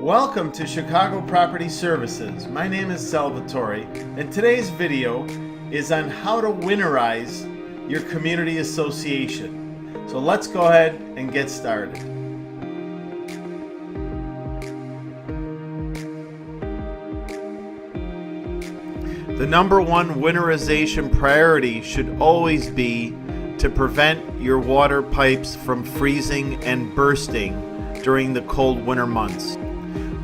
Welcome to Chicago Property Services. My name is Salvatore, and today's video is on how to winterize your community association. So let's go ahead and get started. The number one winterization priority should always be to prevent your water pipes from freezing and bursting during the cold winter months.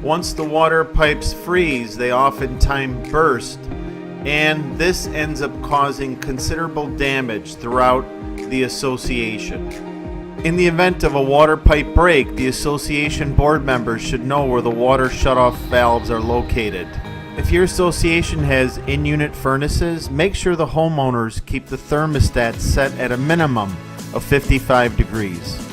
Once the water pipes freeze, they oftentimes burst, and this ends up causing considerable damage throughout the association. In the event of a water pipe break, the association board members should know where the water shutoff valves are located. If your association has in-unit furnaces, make sure the homeowners keep the thermostat set at a minimum of 55 degrees.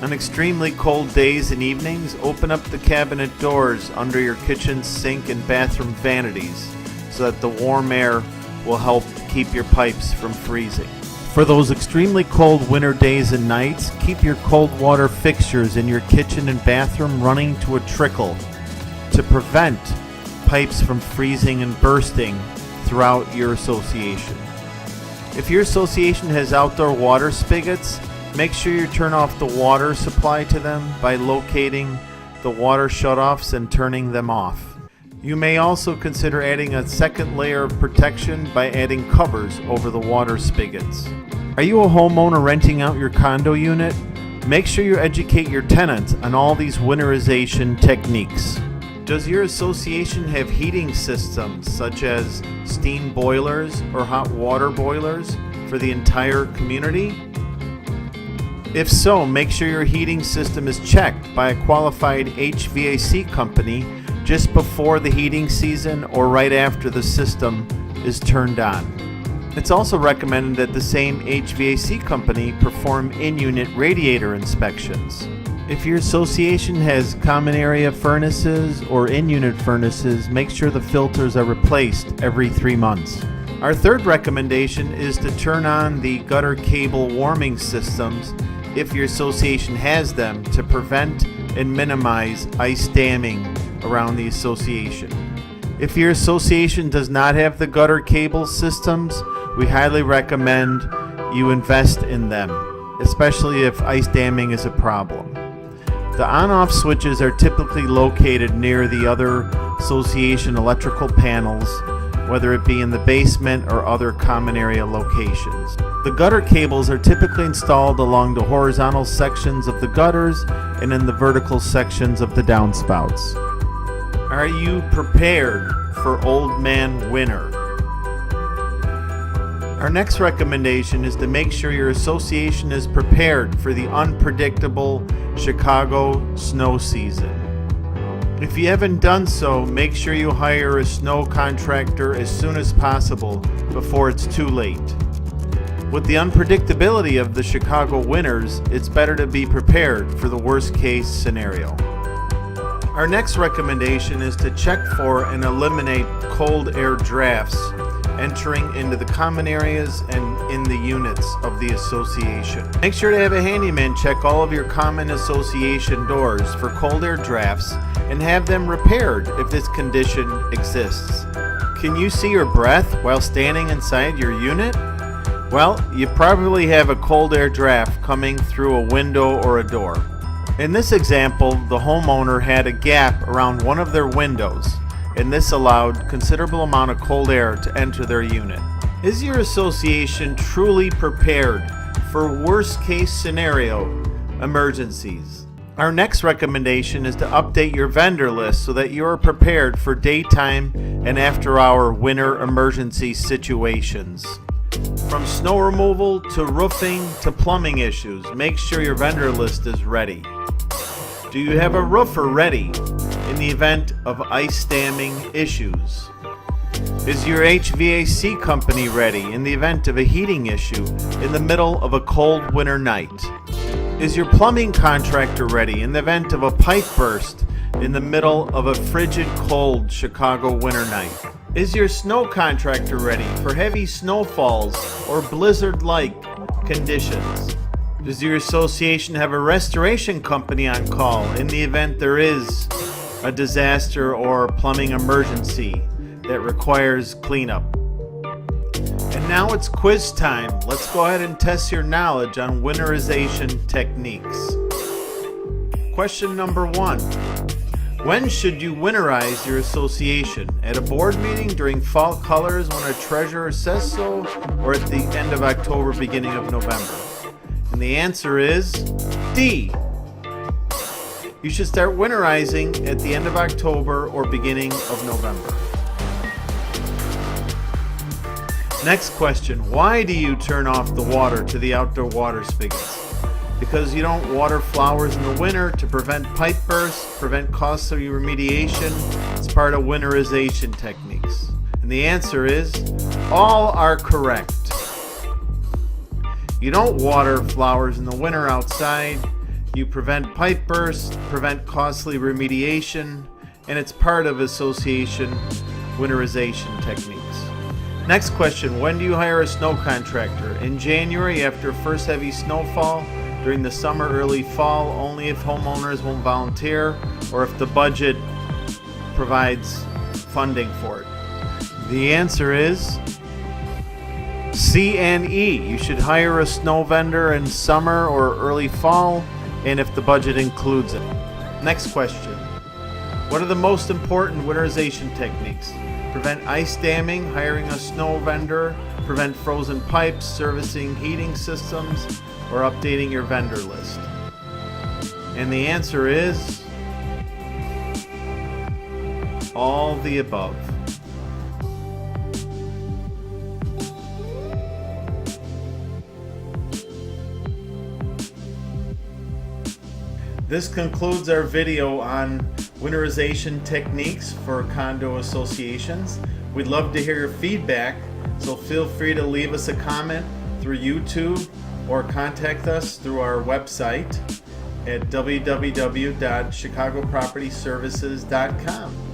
On extremely cold days and evenings, open up the cabinet doors under your kitchen sink and bathroom vanities so that the warm air will help keep your pipes from freezing. For those extremely cold winter days and nights, keep your cold water fixtures in your kitchen and bathroom running to a trickle to prevent pipes from freezing and bursting throughout your association. If your association has outdoor water spigots, make sure you turn off the water supply to them by locating the water shutoffs and turning them off. You may also consider adding a second layer of protection by adding covers over the water spigots. Are you a homeowner renting out your condo unit? Make sure you educate your tenants on all these winterization techniques. Does your association have heating systems such as steam boilers or hot water boilers for the entire community? If so, make sure your heating system is checked by a qualified HVAC company just before the heating season or right after the system is turned on. It's also recommended that the same HVAC company perform in-unit radiator inspections. If your association has common area furnaces or in-unit furnaces, make sure the filters are replaced every 3 months. Our third recommendation is to turn on the gutter cable warming systems if your association has them to prevent and minimize ice damming around the association. If your association does not have the gutter cable systems, we highly recommend you invest in them, especially if ice damming is a problem. The on-off switches are typically located near the other association electrical panels, whether it be in the basement or other common area locations. The gutter cables are typically installed along the horizontal sections of the gutters and in the vertical sections of the downspouts. Are you prepared for old man winter? Our next recommendation is to make sure your association is prepared for the unpredictable Chicago snow season. If you haven't done so, make sure you hire a snow contractor as soon as possible before it's too late. With the unpredictability of the Chicago winters, it's better to be prepared for the worst case scenario. Our next recommendation is to check for and eliminate cold air drafts entering into the common areas and in the units of the association. Make sure to have a handyman check all of your common association doors for cold air drafts and have them repaired if this condition exists. Can you see your breath while standing inside your unit? Well, you probably have a cold air draft coming through a window or a door. In this example, the homeowner had a gap around one of their windows, and this allowed considerable amount of cold air to enter their unit. Is your association truly prepared for worst case scenario emergencies? Our next recommendation is to update your vendor list so that you are prepared for daytime and after-hour winter emergency situations. From snow removal to roofing to plumbing issues, make sure your vendor list is ready. Do you have a roofer ready in the event of ice damming issues? Is your HVAC company ready in the event of a heating issue in the middle of a cold winter night? Is your plumbing contractor ready in the event of a pipe burst in the middle of a frigid cold Chicago winter night? Is your snow contractor ready for heavy snowfalls or blizzard-like conditions? Does your association have a restoration company on call in the event there is a disaster or plumbing emergency that requires cleanup? And now it's quiz time. Let's go ahead and test your knowledge on winterization techniques. Question number 1. When should you winterize your association? At a board meeting, during fall colors when a treasurer says so, or at the end of October, beginning of November? And the answer is D. You should start winterizing at the end of October or beginning of November. Next question. Why do you turn off the water to the outdoor water spigots? Because you don't water flowers in the winter to prevent pipe bursts, prevent costly remediation. It's part of winterization techniques. And the answer is all are correct. You don't water flowers in the winter outside. You prevent pipe bursts, prevent costly remediation, and it's part of association winterization techniques. Next question. When do you hire a snow contractor? In January after first heavy snowfall, during the summer, early fall, only if homeowners won't volunteer or if the budget provides funding for it. The answer is C and E. You should hire a snow vendor in summer or early fall and if the budget includes it. Next question. What are the most important winterization techniques? Prevent ice damming, hiring a snow vendor, prevent frozen pipes, servicing heating systems, or updating your vendor list? And the answer is all the above. This concludes our video on winterization techniques for condo associations. We'd love to hear your feedback, so feel free to leave us a comment through YouTube or contact us through our website at www.chicagopropertyservices.com.